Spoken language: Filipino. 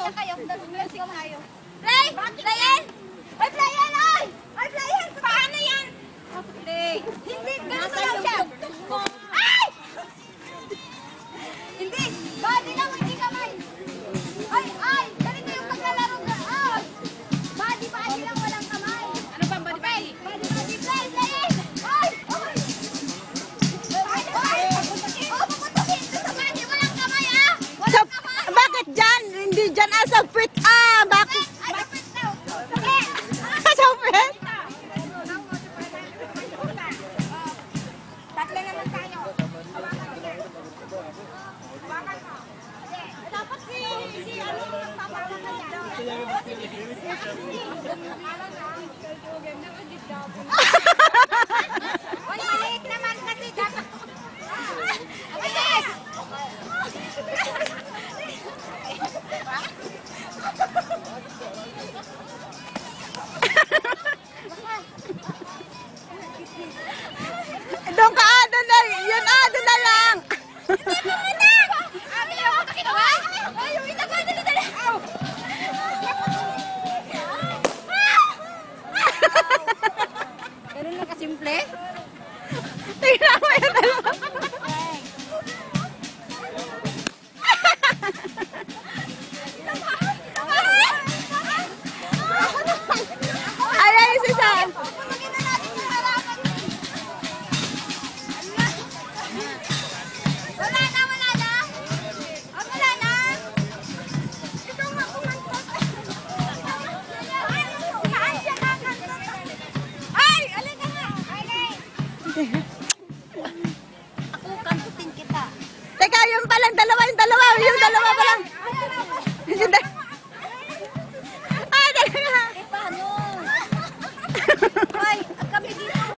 Kaya kayo, music tayo. Play! Playin! Ay, playin! Ay! Ay, playin! Paano yan? Play. Hindi, ganito lang siya. Ay! Hindi, body lang, hindi kamay. Ay, ay! Ganito yung paglalaro ka. Ay! Body lang, walang kamay. Ano ba body? Body, play, playin! Ay! Ay! Ay! Oh, puputukin ito sa body, walang kamay ah! Walang kamay! Bakit dyan? Hindi dyan sa prit. Bakit? Ay, kapit daw! Sakit! Sa prit? Tatlo naman tayo. Hawakan mo na. Hawakan mo. Dapat si ano magpapala ka dyan. Si Ashley. Akala na.